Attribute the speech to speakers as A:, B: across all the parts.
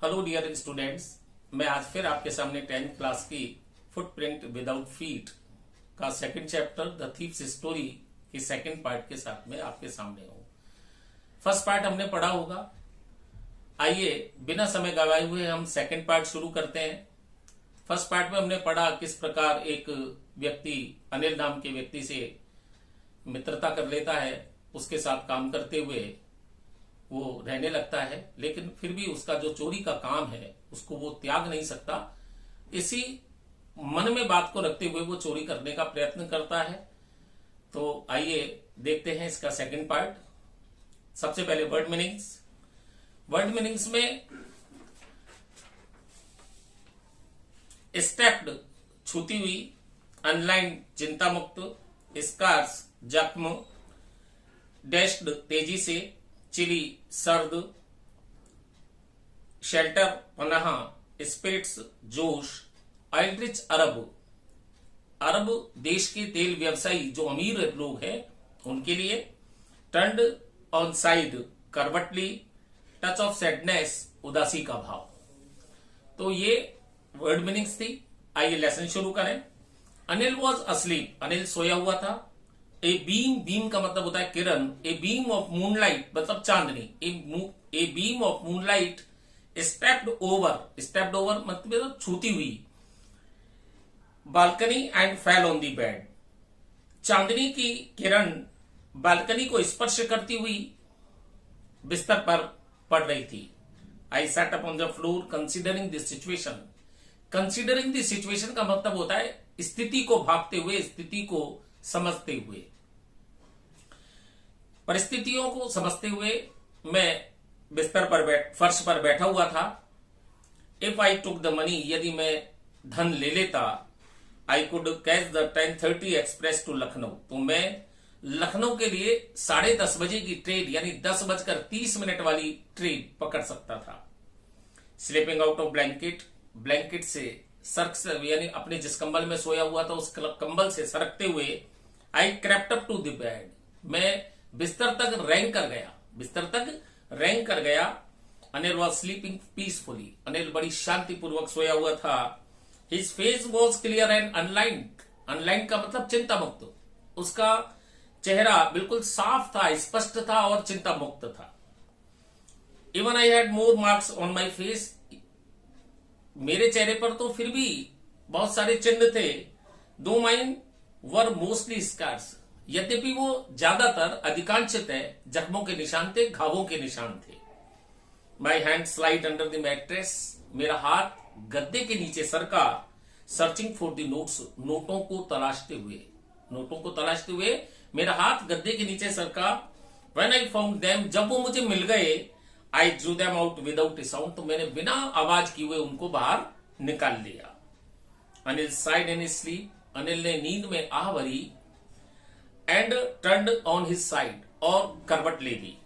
A: Hello dear students, मैं आज फिर आपके सामने 10th क्लास की फुटप्रिंट विदाउट फीट का second chapter the thieves story की सेकंड पार्ट के साथ में आपके सामने हूं। फर्स्ट पार्ट हमने पढ़ा होगा। आइए बिना समय गवाए हुए हम सेकंड पार्ट शुरू करते हैं। फर्स्ट पार्ट में हमने पढ़ा किस प्रकार एक व्यक्ति अनिल नाम के व्यक्ति से मित्रता कर लेता है, उसके साथ काम करते हुए वो रहने लगता है, लेकिन फिर भी उसका जो चोरी का काम है उसको वो त्याग नहीं सकता। इसी मन में बात को रखते हुए वो चोरी करने का प्रयत्न करता है। तो आइए देखते हैं इसका सेकंड पार्ट। सबसे पहले वर्ड मीनिंग्स में स्टेप्ड छूती हुई, अनलाइन चिंता मुक्त, स्कार्स जख्म, डैश्ड तेजी से, चिली सर्द, शेल्टर पनाह, स्पिरिट्स जोश, आइल्ड्रिच अरब देश के तेल व्यवसायी जो अमीर लोग हैं उनके लिए, टर्न्ड ऑन साइड करवटली, टच ऑफ सैडनेस उदासी का भाव। तो ये वर्ड मीनिंग्स थी। आइए लेसन शुरू करें। अनिल वॉज अस्लीप, अनिल सोया हुआ था। ए बीम का मतलब होता है किरण। ए बीम ऑफ मूनलाइट मतलब चांदनी। A beam of moonlight stepped over मतलब छूती हुई, balcony and fell on the bed. चांदनी की किरण बालकनी को स्पर्श करती हुई बिस्तर पर पड़ रही थी। I sat up on the floor considering this situation. Considering this situation का मतलब होता है स्थिति को भांपते हुए, स्थिति को समझते हुए, परिस्थितियों को समझते हुए मैं बिस्तर पर फर्श पर बैठा हुआ था। If I took the money, यदि मैं धन ले लेता, I could catch the 10:30 express to Lucknow, तो मैं लखनऊ के लिए 10:30 बजे की ट्रेन यानी 10:30 वाली ट्रेन पकड़ सकता था। स्लीपिंग आउट ऑफ ब्लैंकेट से सरक यानी अपने जिस कंबल में सोया हुआ था उस कंबल से सरकते हुए, I crept up to the bed, मैं बिस्तर तक रैंक कर गया। Anil was sleeping peacefully, Anil बड़ी शांतिपूर्वक सोया हुआ था। His face was clear and unlined का मतलब चिंता मुक्त, उसका चेहरा बिल्कुल साफ था, स्पष्ट था और चिंता मुक्त था। Even I had more marks on my face, मेरे चेहरे पर तो फिर भी बहुत सारे चिन्ह थे। दो माइन वर मोस्टली स्कार्स, यद्यपि वो ज्यादातर अधिकांशतः जख्मों के निशान थे, घावों के निशान थे। My hand slide under the mattress, मेरा हाथ गद्दे के नीचे सरका। सर्चिंग फॉर द नोट्स, नोटों को तलाशते हुए मेरा हाथ गद्दे के नीचे सरका। व्हेन आई फाउंड देम, जब वो मुझे मिल गए, I drew them out without A sound, तो मैंने बिना आवाज किए हुए उनको बाहर निकाल लिया। Anil side in sleep, Anil ने नींद में आह भरी। And turned on his side, और करवट ले ली।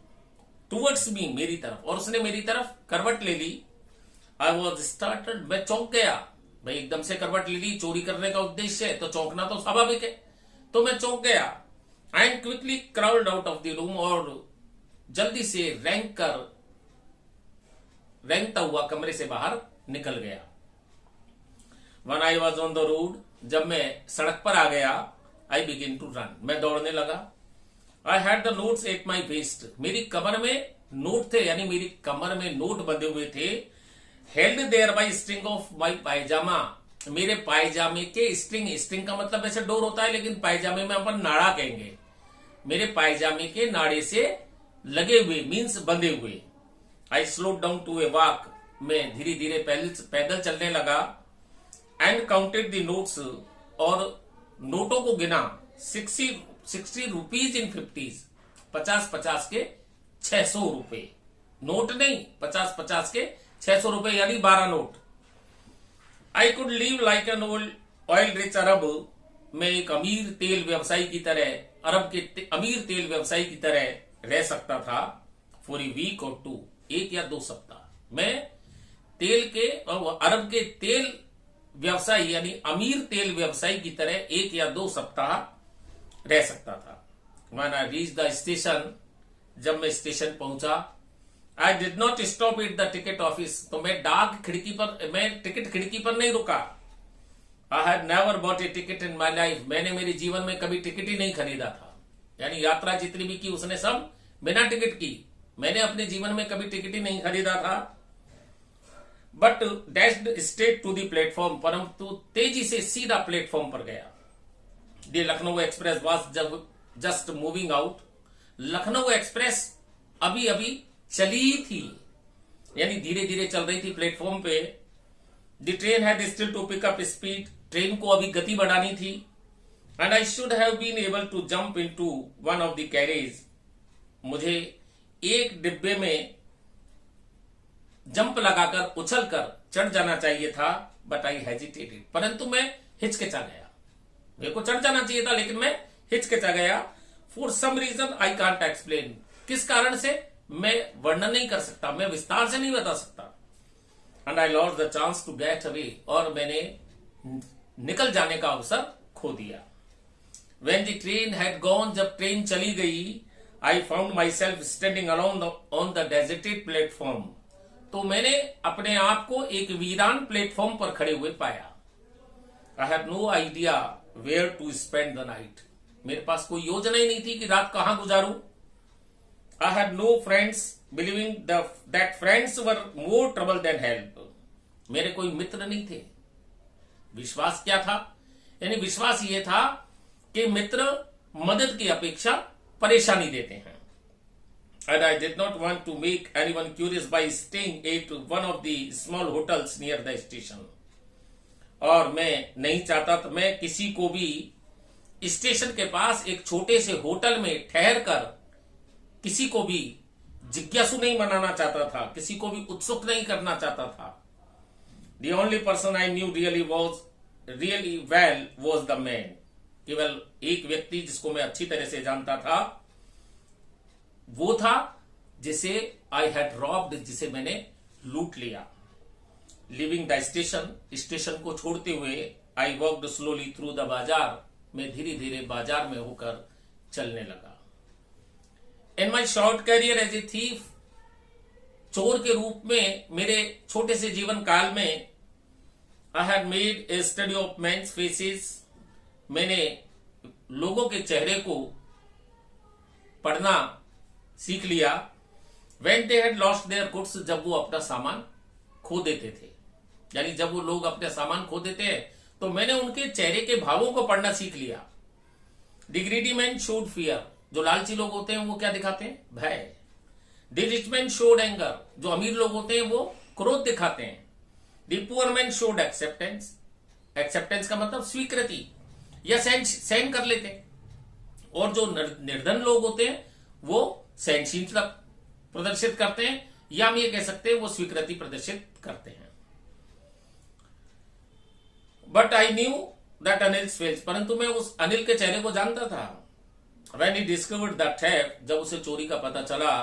A: टूवर्ड्स मी, मेरी तरफ, और उसने मेरी तरफ करवट ले ली। आई वॉज स्टार्टेड, मैं चौंक गया। भाई एकदम से करवट ले ली, चोरी करने का उद्देश्य है तो चौंकना तो स्वाभाविक है, तो मैं चौंक गया। I quickly crawled out of the room, और जल्दी से रेंगता हुआ कमरे से बाहर निकल गया। When I was on the road, जब मैं सड़क पर आ गया, I began to run, मैं दौड़ने लगा। I had the notes at my waist, मेरी कमर में नोट थे, यानी मेरी कमर में नोट बंधे हुए थे। Held there by string of my पायजामा, मेरे पायजामे के स्ट्रिंग का मतलब ऐसे डोर होता है, लेकिन पायजामे में अपन नाड़ा कहेंगे। मेरे पायजामे के नाड़े से लगे हुए मीन्स बंधे हुए। I slow down to a walk, मैं धीरे धीरे पैदल चलने लगा। एंड काउंटेड द नोट्स, और नोटों को गिना। 60 रुपीज इन 50s, 50 के 600 रुपए, नोट नहीं, 50 के 600 रुपए यानी 12 note. I could live like an oil rich Arab, मैं एक अमीर तेल व्यवसायी की तरह, अरब के अमीर तेल व्यवसायी की तरह रह सकता था। फॉर ए वीक और 2, 1 या 2 सप्ताह मैं अरब के तेल व्यवसायी यानी अमीर तेल व्यवसायी की तरह 1 या 2 सप्ताह रह सकता था। When I reached the station, जब मैं स्टेशन पहुंचा, I did not stop at the ticket office, तो मैं टिकट खिड़की पर नहीं रुका। I had never bot A ticket in my life, मैंने मेरे जीवन में कभी टिकट ही नहीं खरीदा था। यानी यात्रा जितनी भी की उसने सब बिना टिकट की, मैंने अपने जीवन में कभी टिकट ही नहीं खरीदा था। But dashed straight to the platform, परंतु तेजी से सीधा प्लेटफॉर्म पर गया। The Lucknow express was just moving out, Lucknow express अभी अभी चली थी, यानी धीरे धीरे चल रही थी प्लेटफॉर्म पे। The train had still to pick up speed, train को अभी गति बढ़ानी थी। And I should have been able to jump into one of the carriage, मुझे एक डिब्बे में जंप लगाकर उछलकर चढ़ जाना चाहिए था। बट आई हेजिटेटेड, परंतु मैं हिचकिचा गया। मेरे को चढ़ जाना चाहिए था लेकिन मैं हिचकिचा गया। For some reason I can't explain, किस कारण से मैं वर्णन नहीं कर सकता, मैं विस्तार से नहीं बता सकता। And I lost the chance to get away, और मैंने निकल जाने का अवसर खो दिया। When the train had gone, जब ट्रेन चली गई, I found myself standing alone on the deserted platform, तो मैंने अपने आप को एक वीरान प्लेटफॉर्म पर खड़े हुए पाया। I had no idea where to spend the night, मेरे पास कोई योजना ही नहीं थी कि रात कहां गुजारूं। I had no friends, believing that friends were more trouble than help, मेरे कोई मित्र नहीं थे। विश्वास क्या था? यानी विश्वास ये था कि मित्र मदद की अपेक्षा परेशानी देते हैं। And I did not want to make anyone curious by staying at one of the small hotels near the station, और मैं नहीं चाहता था मैं किसी को भी स्टेशन के पास एक छोटे से होटल में ठहर कर किसी को भी जिज्ञासु नहीं बनाना चाहता था, किसी को भी उत्सुक नहीं करना चाहता था। The only person I knew really well was the man, केवल एक व्यक्ति जिसको मैं अच्छी तरह से जानता था वो था जिसे आई हैड रॉब्ड, जिसे मैंने लूट लिया। लिविंग द स्टेशन को छोड़ते हुए I walked slowly through the bazaar, मैं धीरे धीरे बाजार में होकर चलने लगा। In my short career as a thief, चोर के रूप में मेरे छोटे से जीवन काल में I had made a study of men's faces, मैंने लोगों के चेहरे को पढ़ना सीख लिया। When they had lost their goods, जब वो अपना सामान खो देते थे, यानी जब वो लोग अपने सामान खो देते हैं तो मैंने उनके चेहरे के भावों को पढ़ना सीख लिया। The greedy man showed fear, जो लालची लोग होते हैं वो क्या दिखाते हैं? भय। The rich man showed anger, जो अमीर लोग होते हैं वो क्रोध दिखाते हैं। The poor man showed acceptance, acceptance का मतलब स्वीकृति या सहन कर लेते हैं। और जो निर्धन लोग होते हैं वो सहनशीलता प्रदर्शित करते हैं, या हम ये कह सकते हैं वो स्वीकृति प्रदर्शित करते हैं। But I knew that Anil fails, परंतु मैं उस अनिल के चेहरे को जानता था। When he discovered the theft, जब उसे चोरी का पता चला,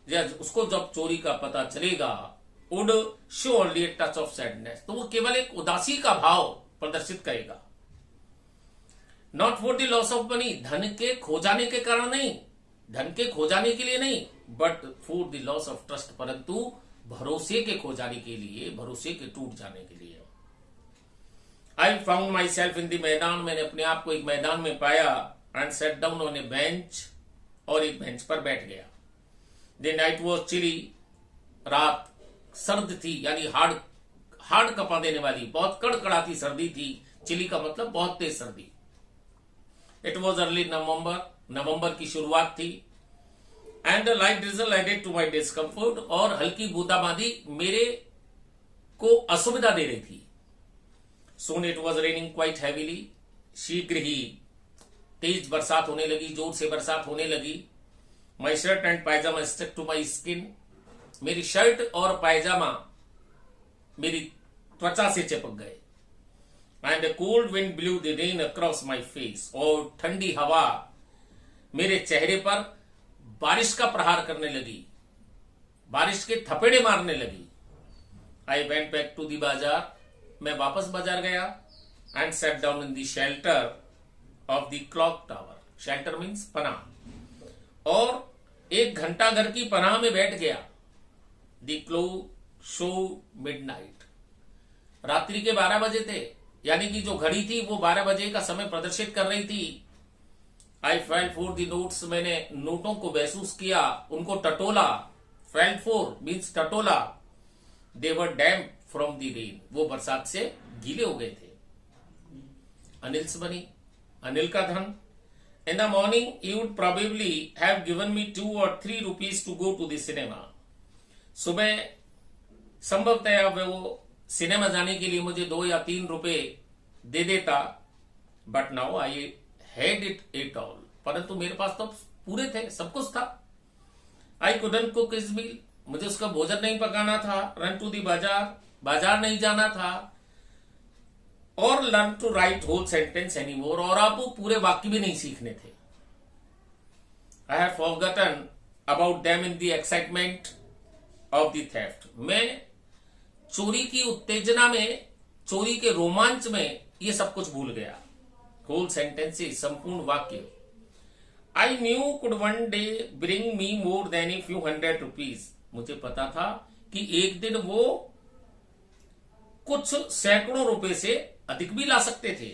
A: या उसको जब चोरी का पता चलेगा, would show only a touch of sadness, तो वो केवल एक उदासी का भाव प्रदर्शित करेगा। Not for the loss of money, धन के खो जाने के कारण नहीं, धन के खो जाने के लिए नहीं, but for the loss of trust, परंतु भरोसे के खो जाने के लिए, भरोसे के टूट जाने के लिए। I found my self in the मैदान, मैंने अपने आप को एक मैदान में पाया। And set down on A bench, और एक बेंच पर बैठ गया। द नाइट वॉज चिली, रात सर्द थी, यानी हार्ड कपा देने वाली, बहुत कड़कड़ाती सर्दी थी। चिली का मतलब बहुत तेज सर्दी। इट वॉज अर्ली नवंबर की शुरुआत थी। And light drizzle added to my discomfort, और हल्की बूंदाबांदी मेरे को असुविधा दे रही थी। Soon it was raining quite heavily, शीघ्र ही तेज बरसात होने लगी, जोर से बरसात होने लगी। My shirt and pyjama stuck to my skin, मेरी शर्ट और पायजामा मेरी त्वचा से चिपक गए। And a cold wind blew the rain across my face, और ठंडी हवा मेरे चेहरे पर बारिश का प्रहार करने लगी, बारिश के थपेड़े मारने लगी। I went back to the बाजार, मैं वापस बाजार गया। And sat down in the shelter of the clock tower, shelter means पनाह, और एक घंटा घर की पनाह में बैठ गया। द क्लॉक शो मिडनाइट, रात्रि के 12 बजे थे, यानी कि जो घड़ी थी वो 12 बजे का समय प्रदर्शित कर रही थी। I felt for the notes, मैंने नोटों को महसूस किया, उनको टटोला। फेल्ट फॉर मीन्स टटोला। They were damp from the rain, वो बरसात से गीले हो गए थे। अनिल्स मनी, अनिल का धन। In the morning, you would probably have given me 2 or 3 rupees to go to the cinema. सुबह संभवतः वो सिनेमा जाने के लिए मुझे 2 या 3 रुपए दे देता। But now I had it all, परंतु मेरे पास तो पूरे थे, सब कुछ था। I couldn't cook his meal, मुझे उसका भोजन नहीं पकाना था। रन टू दी बाजार, बाजार नहीं जाना था। और learn to write whole sentence any more, और आप वो पूरे वाक्य भी नहीं सीखने थे। I have forgotten about them in the excitement of the theft, मैं चोरी की उत्तेजना में, चोरी के रोमांच में ये सब कुछ भूल गया। होल सेंटेंसेस, संपूर्ण वाक्य। I knew could one day bring me more than a few hundred rupees, मुझे पता था कि एक दिन वो कुछ सैकड़ों रुपए से अधिक भी ला सकते थे।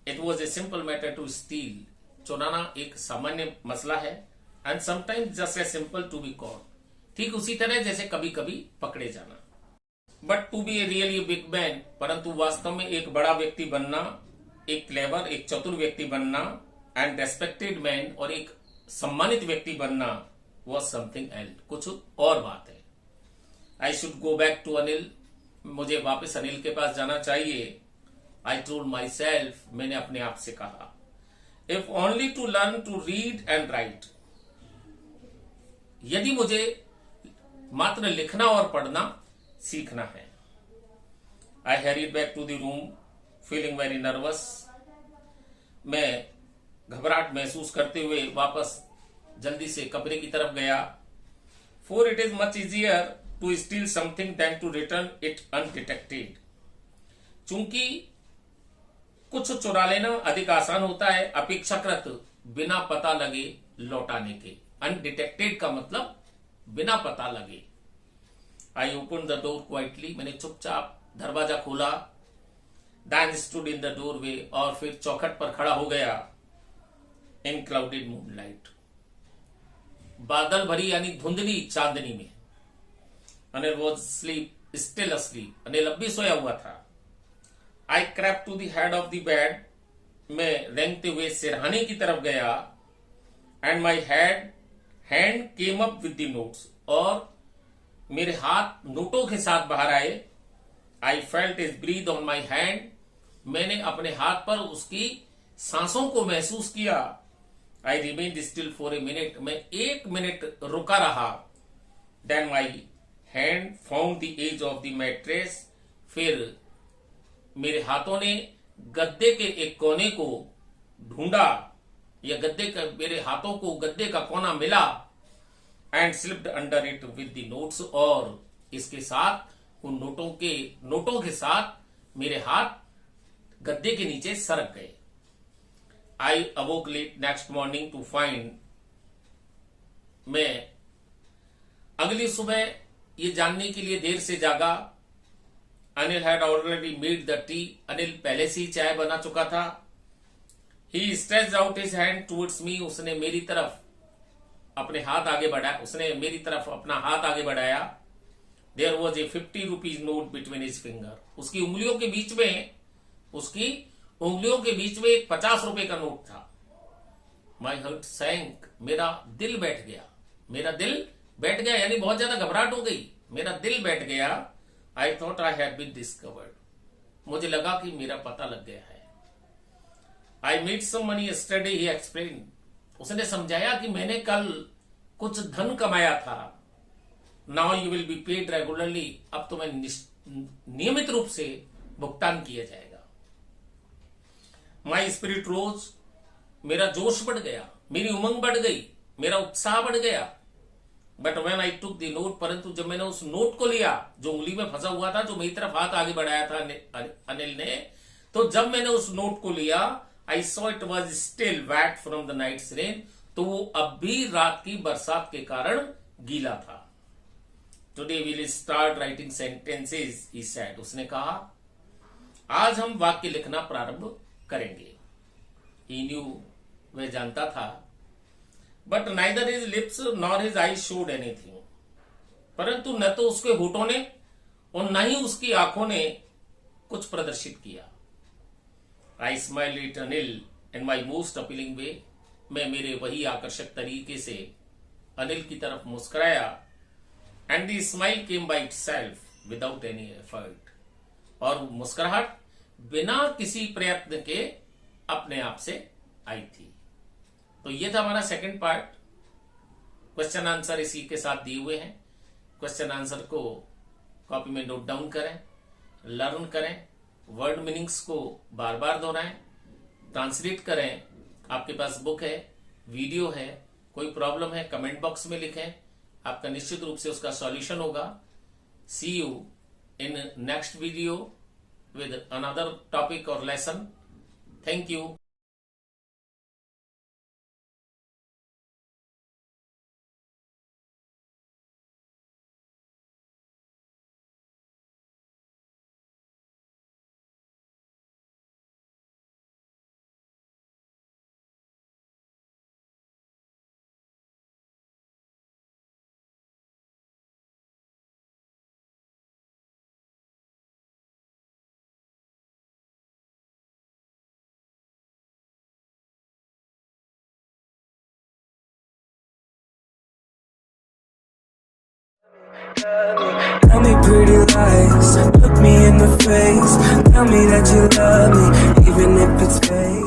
A: It was a simple matter to steal, चुराना एक सामान्य मसला है। And sometimes just a simple to be caught, ठीक उसी तरह जैसे कभी कभी पकड़े जाना। But to be a really big man, परंतु वास्तव में एक बड़ा व्यक्ति बनना, एक क्लेवर, एक चतुर व्यक्ति बनना, एंड रेस्पेक्टेड मैन, और एक सम्मानित व्यक्ति बनना, वॉज समथिंग एल्स, कुछ और बात है। I should go back to Anil, मुझे वापस अनिल के पास जाना चाहिए। आई टोल्ड माई सेल्फ, मैंने अपने आप से कहा। If only to learn to read and write, यदि मुझे मात्र लिखना और पढ़ना सीखना है। I hurried back to the room feeling very nervous, मैं घबराहट महसूस करते हुए वापस जल्दी से कमरे की तरफ गया। For it is much easier to steal something than to return it undetected, चूंकि कुछ चुरा लेना अधिक आसान होता है अपेक्षाकृत बिना पता लगे लौटाने के। अनडिटेक्टेड का मतलब बिना पता लगे। I open the door quietly, मैंने चुपचाप दरवाजा खोला। Then stood in the doorway, और फिर चौखट पर खड़ा हो गया। इन क्लाउडेड मूनलाइट, बादल भरी यानी धुंधली चांदनी में। Anil was sleep still asleep, Anil अब भी सोया हुआ था। I crept to the head of the bed, मैं रेंगते हुए सिरहाने की तरफ गया। And my hand came up with the notes, और मेरे हाथ नोटों के साथ बाहर आए। I felt his breath on my hand, मैंने अपने हाथ पर उसकी सांसों को महसूस किया। I remained still for a minute, मैं 1 मिनट रुका रहा। Then my hand found the edge of the mattress, फिर मेरे हाथों ने गद्दे के एक कोने को ढूंढा, या गद्दे का, मेरे हाथों को गद्दे का कोना मिला। And slipped under it with the notes, और इसके साथ उन नोटों के साथ मेरे हाथ गद्दे के नीचे सरक गए। I awoke late next morning to find, मैं अगली सुबह ये जानने के लिए देर से जागा। Anil had already made the tea, अनिल पहले से ही चाय बना चुका था। He stretched out his hand towards me, उसने मेरी तरफ अपने हाथ आगे बढ़ाया, उसने मेरी तरफ अपना हाथ आगे बढ़ाया। There was a 50 rupees note between his finger, उसकी उंगलियों के बीच में एक 50 रुपए का नोट था। माई हार्ट सैंक, मेरा दिल बैठ गया, यानी बहुत ज्यादा घबराहट हो गई, मेरा दिल बैठ गया। I thought I have been discovered, मुझे लगा कि मेरा पता लग गया है। I made some money yesterday, he explain, उसने समझाया कि मैंने कल कुछ धन कमाया था। Now you will be paid regularly, अब तुम्हें नियमित रूप से भुगतान किया जाएगा। माई स्पिरिट रोज, मेरा जोश बढ़ गया, मेरी उमंग बढ़ गई, मेरा उत्साह बढ़ गया। But when I took the note, परंतु जब मैंने उस नोट को लिया जो उंगली में फंसा हुआ था, जो मेरी तरफ हाथ आगे बढ़ाया था अनिल ने, तो जब मैंने उस नोट को लिया, I saw it was still wet from the night's rain, तो वो अब भी रात की बरसात के कारण गीला था। Today will start writing sentences, he said, उसने कहा आज हम वाक्य लिखना प्रारंभ करेंगे। ही न्यू, वह जानता था, but neither his lips nor his I showed anything, परंतु न तो उसके होठों ने और न ही उसकी आंखों ने कुछ प्रदर्शित किया। I smiled it Anil in my most appealing way, मैं मेरे वही आकर्षक तरीके से अनिल की तरफ मुस्कुराया। And the smile came by itself without any effort, और मुस्कुराहट बिना किसी प्रयत्न के अपने आप से आई थी। तो ये था हमारा सेकंड पार्ट। क्वेश्चन आंसर इसी के साथ दिए हुए हैं। क्वेश्चन आंसर को कॉपी में नोट डाउन करें, लर्न करें, वर्ड मीनिंग्स को बार बार दोहराएं, ट्रांसलेट करें। आपके पास बुक है, वीडियो है, कोई प्रॉब्लम है कमेंट बॉक्स में लिखें, आपका निश्चित रूप से उसका सॉल्यूशन होगा। See you in next video with another topic or lesson. Thank you.
B: Tell me pretty lies, look me in the face, tell me that you love me, even if it's fake.